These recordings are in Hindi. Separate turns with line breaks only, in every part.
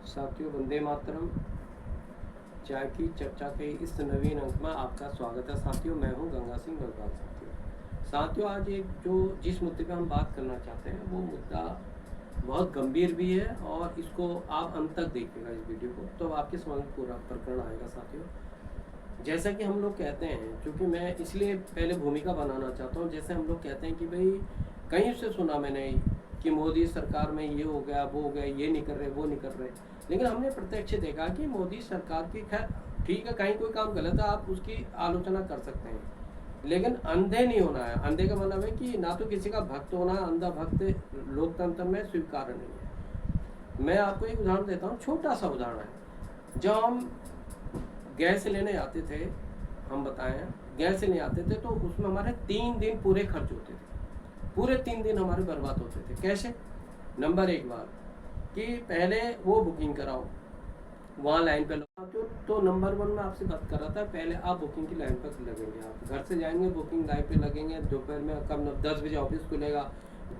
साथियों, वंदे मातरम। चाय की चर्चा के इस नवीन अंक में आपका स्वागत है। साथियों, मैं हूं गंगा सिंह बलराज। साथियों, आज एक जिस मुद्दे पे हम बात करना चाहते हैं वो मुद्दा बहुत गंभीर भी है और इसको आप अंत तक देखिएगा इस वीडियो को, तो आपके समझ में पूरा प्रकरण आएगा। साथियों, जैसा कि हम लोग कहते हैं, क्योंकि मैं इसलिए पहले भूमिका बनाना चाहता हूँ, जैसे हम लोग कहते हैं कि भाई कहीं से सुना मैंने कि मोदी सरकार में ये हो गया, वो हो गया, ये नहीं कर रहे, वो नहीं कर रहे। लेकिन हमने प्रत्यक्ष देखा कि मोदी सरकार की, खैर ठीक है, कहीं कोई काम गलत है आप उसकी आलोचना कर सकते हैं, लेकिन अंधे नहीं होना है। अंधे का मतलब है कि ना तो किसी का भक्त होना है, अंधा भक्त लोकतंत्र में स्वीकार्य नहीं है। मैं आपको एक उदाहरण देता हूँ, छोटा सा उदाहरण है। जब हम गैस लेने आते थे, हम बताएं, गैस लेने आते थे तो उसमें हमारे 3 दिन पूरे खर्च होते थे, पूरे 3 दिन हमारे बर्बाद होते थे। कैसे? नंबर एक बात कि पहले वो बुकिंग कराओ, वहाँ लाइन पे लगो। तो नंबर 1 में आपसे बात कर रहा था, पहले आप बुकिंग की लाइन पर लगेंगे। आप घर से जाएंगे, बुकिंग लाइन पे लगेंगे, दोपहर में कब 10 बजे ऑफिस खुलेगा,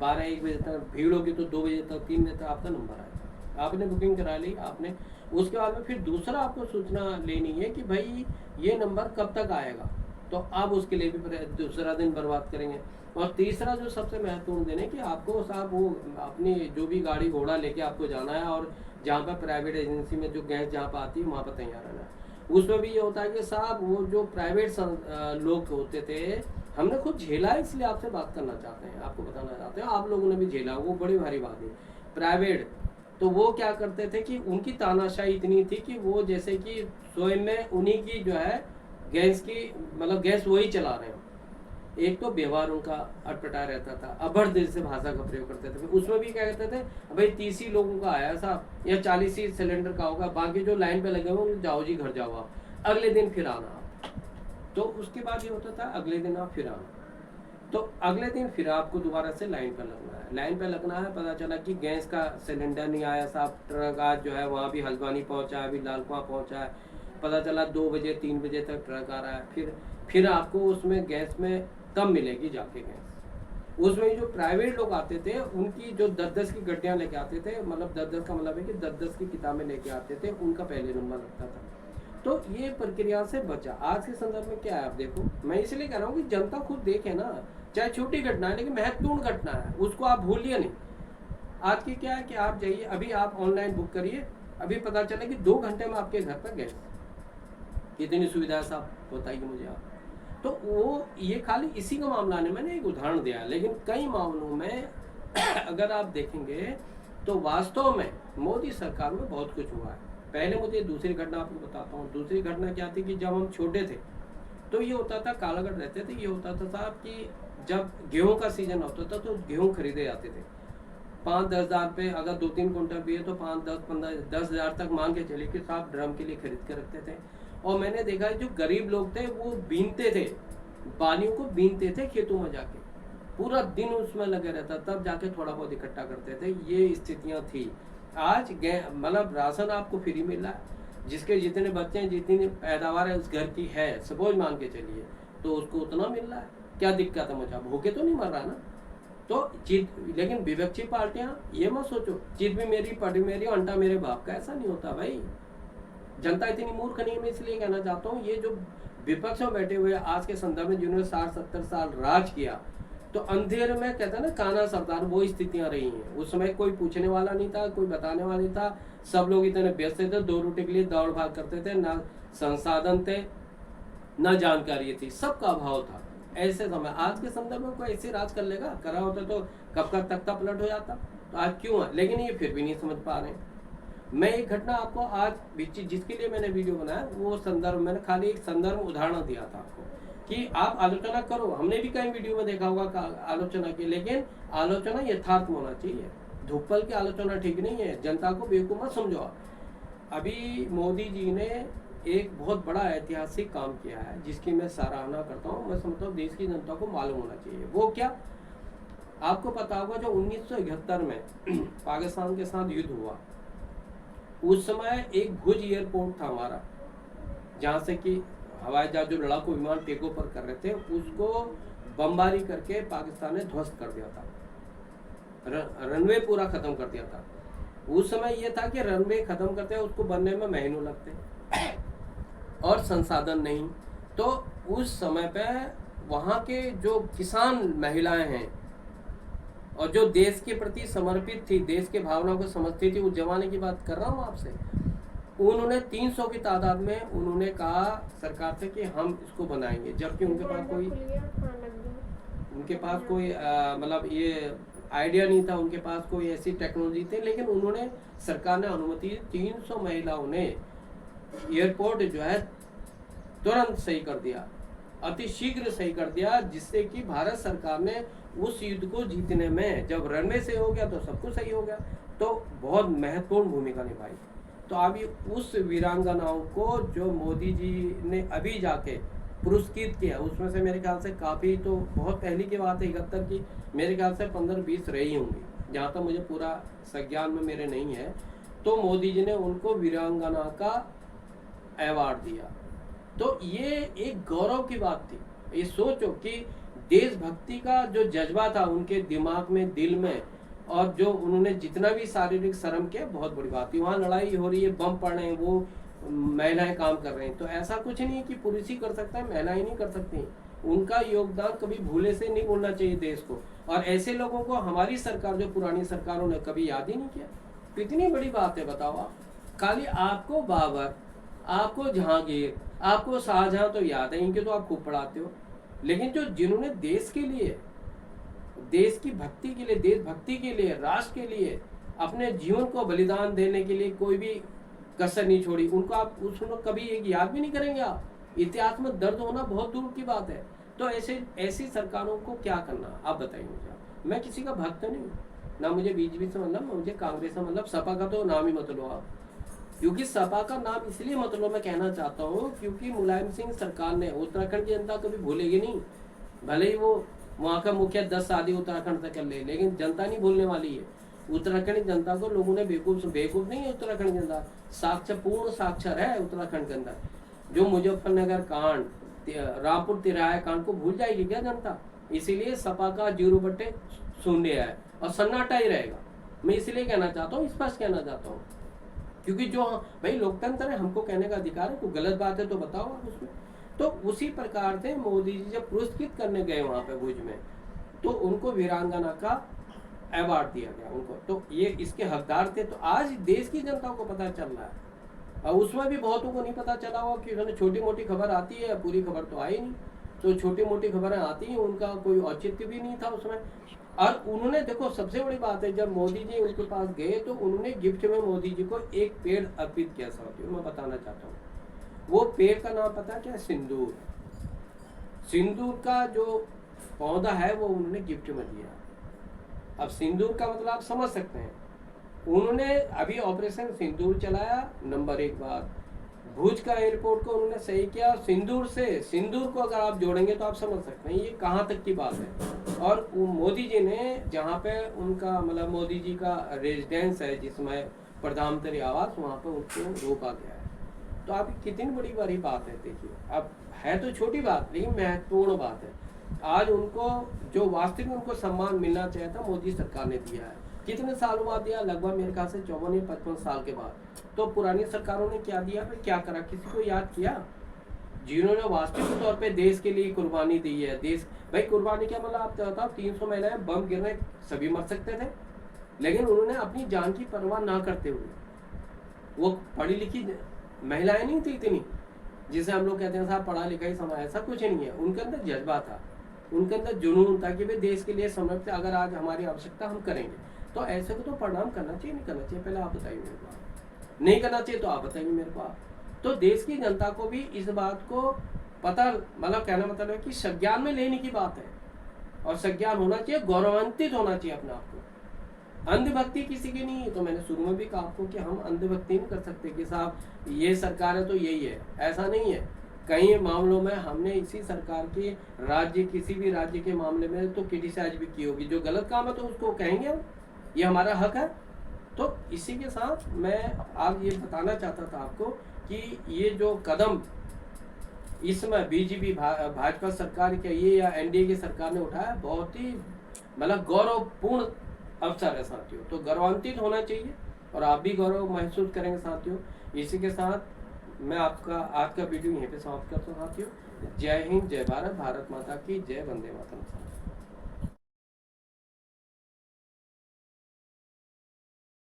12-1 बजे तक भीड़ होगी, तो 2 बजे तक 3 बजे तक आपका नंबर आएगा। आपने बुकिंग करा ली, आपने उसके बाद में फिर दूसरा आपको सूचना लेनी है कि भाई ये नंबर कब तक आएगा, तो आप उसके लिए भी दूसरा दिन बर्बाद करेंगे। और तीसरा जो सबसे महत्वपूर्ण दिन है कि आपको साहब वो अपनी जो भी गाड़ी घोड़ा लेके आपको जाना है, और जहाँ पर प्राइवेट एजेंसी में जो गैस जहाँ पर आती है वहाँ पर तैयार रहना है। उसमें भी ये होता है कि साहब वो जो प्राइवेट लोग होते थे, हमने खुद झेला है, इसलिए आपसे बात करना चाहते हैं, आपको बताना चाहते हैं, आप लोगों ने भी झेला, वो बड़ी भारी बात है। प्राइवेट तो वो क्या करते थे कि उनकी तानाशाही इतनी थी कि वो जैसे कि स्वयं में उन्हीं की जो है गैस की, मतलब गैस वही चला रहे हो। एक तो व्यवहार उनका अटपटा रहता था, अभड़ दिल से भाषा का प्रयोग करते थे। उसमें भी क्या कहते थे, भाई 30 ही लोगों का आया साहब, या 40 ही सिलेंडर का होगा, बाकी जो लाइन पे लगे हुए जाओ जी घर जाओ, आप अगले दिन फिर आना आप। तो उसके बाद ये होता था अगले दिन आप फिर आना, तो अगले दिन फिर आपको दोबारा से लाइन पर लगना है। लाइन पर लगना है, पता चला कि गैस का सिलेंडर नहीं आया साहब, ट्रक आज जो है वहाँ भी हल्द्वानी पहुँचा है, अभी लालकुआं पहुँचा है, पता चला 2 बजे 3 बजे तक ट्रक आ रहा है। फिर आपको उसमें गैस में कब मिलेगी जाके गैस। उसमें जो प्राइवेट लोग आते थे उनकी जो 10-10 की गड्डियाँ लेके आते थे, मतलब 10-10 का मतलब है कि 10-10 की किताबें लेके आते थे, उनका पहले नंबर लगता था। तो ये प्रक्रिया से बचा। आज के संदर्भ में क्या है, आप देखो, मैं इसलिए कह रहा हूँ कि जनता खुद देखे ना, चाहे छोटी घटना है लेकिन महत्वपूर्ण घटना है, उसको आप भूलिए नहीं। आज की क्या है कि आप जाइए, अभी आप ऑनलाइन बुक करिए, अभी पता चले कि 2 घंटे में आपके घर पर गैस। कितनी सुविधा साहब, बताइए मुझे आप। तो वो ये खाली इसी का मामला नहीं, मैंने एक उदाहरण दिया, लेकिन कई मामलों में अगर आप देखेंगे तो वास्तव में मोदी सरकार में बहुत कुछ हुआ है। पहले मुझे दूसरी घटना आपको बताता हूँ। दूसरी घटना क्या थी कि जब हम छोटे थे तो ये होता था, कालागढ़ रहते थे, ये होता था साहब कि जब गेहूं का सीजन होता था तो गेहूं खरीदे जाते थे 5-10 हज़ार पे। अगर 2-3 कुंटल भी है तो 5-10-15-10 हज़ार तक मान के चलिए कि साहब ड्रम के लिए खरीद के रखते थे। और मैंने देखा जो गरीब लोग थे वो बीनते थे, बालियों को बीनते थे खेतों में जाके, पूरा दिन उसमें लगे रहता, तब जाके थोड़ा बहुत इकट्ठा करते थे। ये स्थितियाँ थी। आज मतलब राशन आपको फ्री मिल रहा है, जिसके जितने बच्चे हैं, जितनी पैदावार है उस घर की है, सपोज मान के चलिए, तो उसको उतना मिल रहा है। क्या दिक्कत है मुझे, भूखे तो नहीं मर रहा ना। तो लेकिन विपक्षी पार्टियां ये मत सोचो चित भी मेरी पढ़ी मेरी अंटा मेरे बाप का, ऐसा नहीं होता भाई। जनता इतनी मूर्ख नहीं है। मैं इसलिए कहना चाहता हूँ, ये जो विपक्ष में बैठे हुए आज के संदर्भ में जिन्होंने 60-70 साल राज किया, तो अंधेरे में कहते हैं ना काना सरदार, वो स्थितियां रही हैं। उस समय कोई पूछने वाला नहीं था, कोई बताने वाला नहीं था, सब लोग इतने व्यस्त थे, 2 रोटी के लिए दौड़ भाग करते थे, ना संसाधन थे, ना जानकारी थी, सबका अभाव था। ऐसे समय आज के संदर्भ में कोई ऐसे राज कर लेगा, करा होता तो कब का तख्ता पलट हो जाता। तो आज क्यों है, लेकिन ये फिर भी नहीं समझ पा रहे हैं। मैं एक घटना आपको आज जिसके लिए मैंने वीडियो बनाया, वो संदर्भ मैंने खाली एक संदर्भ उदाहरण दिया था आपको कि आप आलोचना करो। हमने भी कई वीडियो में देखा होगा आलोचना की, लेकिन आलोचना यथार्थ होना चाहिए। धूपल की आलोचना ठीक नहीं है, जनता को बेवकूफ मत समझो। अभी मोदी जी ने एक बहुत बड़ा ऐतिहासिक काम किया है जिसकी मैं सराहना करता हूँ। मैं समझता हूँ देश की जनता को मालूम होना चाहिए। वो क्या, आपको पता होगा जो 1971 में पाकिस्तान के साथ युद्ध हुआ, उस समय एक भुज एयरपोर्ट था हमारा, जहाँ से कि हवाई जहाज जो लड़ाकू विमान टेक ओवर कर रहे थे, उसको बमबारी करके पाकिस्तान ने ध्वस्त कर दिया था, रनवे पूरा खत्म कर दिया था। उस समय ये था कि रनवे खत्म करते हैं उसको बनने में महीनों लगते और संसाधन नहीं। तो उस समय पे वहाँ के जो किसान महिलाएं हैं और जो देश के प्रति समर्पित थी, देश के भावना को समझती थी, उस जमाने की बात कर रहा हूँ आपसे, उन्होंने 300 की तादाद में उन्होंने कहा सरकार से कि हम इसको बनाएंगे, जबकि उनके पास कोई मतलब ये आइडिया नहीं था, उनके पास कोई ऐसी टेक्नोलॉजी थी, लेकिन उन्होंने सरकार ने अनुमति 300 महिलाओं ने एयरपोर्ट जो है तुरंत सही कर दिया, अति शीघ्र सही कर दिया, जिससे कि भारत सरकार ने उस युद्ध को जीतने में, जब रनवे से हो गया तो सब कुछ सही हो गया, तो बहुत महत्वपूर्ण भूमिका निभाई। तो अभी उस वीरांगनाओं को जो मोदी जी ने अभी जाके पुरस्कृत किया, उसमें से मेरे ख्याल से काफ़ी, तो बहुत पहले की बात है 71 की, मेरे ख्याल से 15-20 रही होंगी, जहाँ तक मुझे पूरा संज्ञान में मेरे नहीं है। तो मोदी जी ने उनको वीरांगना का अवार्ड दिया। तो ये एक गौरव की बात थी। ये सोचो कि देशभक्ति का जो जज्बा था उनके दिमाग में, दिल में, और जो उन्होंने जितना भी शारीरिक श्रम किया, बहुत बड़ी बात थी। वहाँ लड़ाई हो रही है, बम पड़ रहे हैं, वो महिलाएं काम कर रहे हैं, तो ऐसा कुछ नहीं है कि पुरुष ही कर सकता है, महिलाएं नहीं कर सकती। उनका योगदान कभी भूले से नहीं भूलना चाहिए देश को। और ऐसे लोगों को हमारी सरकार, जो पुरानी सरकारों ने कभी याद ही नहीं किया। कितनी बड़ी बात है बताओ आप। खाली आपको बाबर, आपको जहांगीर, आपको शाहजहां तो याद है, इनके तो आप खूब पढ़ाते हो, लेकिन जो जिन्होंने देश के लिए, देश की भक्ति के लिए, देशभक्ति के लिए, राष्ट्र के लिए अपने जीवन को बलिदान देने के लिए कोई भी कसर नहीं छोड़ी, उनको आप उसको कभी एक याद भी नहीं करेंगे। आप इतिहास में दर्द होना बहुत दूर की बात है। तो ऐसी सरकारों को क्या करना, आप बताइए मुझे। मैं किसी का भक्त नहीं हूँ, ना मुझे बीजेपी से मतलब, मुझे कांग्रेस से मतलब, सपा का तो नाम ही मत लो आप, क्योंकि सपा का नाम इसलिए मतलब मैं कहना चाहता हूँ क्योंकि मुलायम सिंह सरकार ने, उत्तराखंड की जनता कभी भूलेगी नहीं, भले ही वो वहाँ का मुखिया 10 शादी उत्तराखंड से कर ले, लेकिन जनता नहीं भूलने वाली है। उत्तराखंड की जनता को लोगों ने बेवकूफ नहीं है। उत्तराखंड की जनता पूर्ण साक्षर है उत्तराखंड के अंदर। जो मुजफ्फरनगर कांड, रामपुर तिराया कांड को भूल जाएगी क्या जनता? इसीलिए सपा का 0/0 है और सन्नाटा ही रहेगा। मैं इसलिए कहना चाहता हूँ, स्पष्ट कहना चाहता हूँ, क्योंकि जो भाई लोकतंत्र है, हमको कहने का अधिकार है, तो गलत बात है तो बताओ आप उसमें। तो उसी प्रकार से मोदी जी जब पुरस्कृत करने गए वहाँ पे भुज में, तो उनको वीरांगना का अवार्ड दिया गया उनको, तो ये इसके हकदार थे। तो आज देश की जनता को पता चल रहा है, और उसमें भी बहुतों को नहीं पता चला हुआ कि उन्होंने छोटी मोटी खबर आती है, पूरी खबर तो आई नहीं। तो छोटी मोटी खबरें आती हैं, उनका कोई औचित्य भी नहीं था उसमें। और उन्होंने, देखो सबसे बड़ी बात है, जब मोदी जी उनके पास गए तो उन्होंने गिफ्ट में मोदी जी को एक पेड़ अर्पित किया। साथियों मैं बताना चाहता हूँ, वो पेड़ का नाम पता है क्या? सिंदूर। सिंदूर का जो पौधा है वो उन्होंने गिफ्ट में दिया। अब सिंदूर का मतलब आप समझ सकते हैं। उन्होंने अभी ऑपरेशन सिंदूर चलाया, नंबर 1 बात। भुज का एयरपोर्ट को उन्होंने सही किया। सिंदूर को अगर आप जोड़ेंगे तो आप समझ सकते हैं ये कहाँ तक की बात है। और मोदी जी ने जहाँ पे उनका मतलब मोदी जी का रेजिडेंस है, जिसमें प्रधानमंत्री आवास, वहाँ पे उसको रोका गया है। तो आप कितनी बड़ी बात है। देखिए, अब है तो छोटी बात, लेकिन महत्वपूर्ण बात है। आज उनको जो वास्तविक उनको सम्मान मिलना चाहिए था, मोदी सरकार ने दिया है। कितने सालों बाद दिया? लगभग मेरे ख्याल से 54 या 55 साल के बाद। तो पुरानी सरकारों ने क्या दिया, फिर क्या करा, किसी को याद किया? जिन्होंने वास्तविक तौर पे देश के लिए कुर्बानी दी है। देश भाई, कुर्बानी क्या मतलब आप बताओ? 300 महिलाएं, बम गिरने सभी मर सकते थे, लेकिन उन्होंने अपनी जान की परवाह ना करते हुए, वो पढ़ी लिखी महिलाएं नहीं थी इतनी, जिसे हम लोग कहते हैं साहब पढ़ा लिखा ही समाज, ऐसा कुछ नहीं है। उनके अंदर जज्बा था, उनके अंदर जुनून था कि वे देश के लिए समर्पित, अगर आज हमारी आवश्यकता हम करेंगे। तो ऐसे को तो प्रणाम करना चाहिए, नहीं करना चाहिए? पहले आप बताइए मेरे को। नहीं करना चाहिए तो आप बताइए मेरे को। तो देश की जनता को भी इस बात को पता, मतलब कहना मतलब है कि संज्ञान में लेने की बात है, और संज्ञान होना चाहिए, गौरवान्वित होना चाहिए अपने आप को। अंधभक्ति किसी की नहीं है। तो मैंने शुरू में भी कहा आपको कि हम अंधभक्ति नहीं कर सकते कि साहब ये सरकार है तो यही है, ऐसा नहीं है। कई मामलों में हमने इसी सरकार के किसी भी राज्य के मामले में तो क्रिटिसाइज भी की होगी। जो गलत काम है तो उसको कहेंगे हम, ये हमारा हक है। तो इसी के साथ मैं आज ये बताना चाहता था आपको कि ये जो कदम इसमें बीजेपी भाजपा सरकार के ये या एनडीए की सरकार ने उठाया, बहुत ही मतलब गौरवपूर्ण अवसर है साथियों। तो गौरवान्वित होना चाहिए, और आप भी गौरव महसूस करेंगे साथियों। इसी के साथ मैं आपका आज का वीडियो यहीं पे समाप्त करता हूँ साथियों। जय हिंद, जय भारत, भारत माता की जय, वंदे मातरम।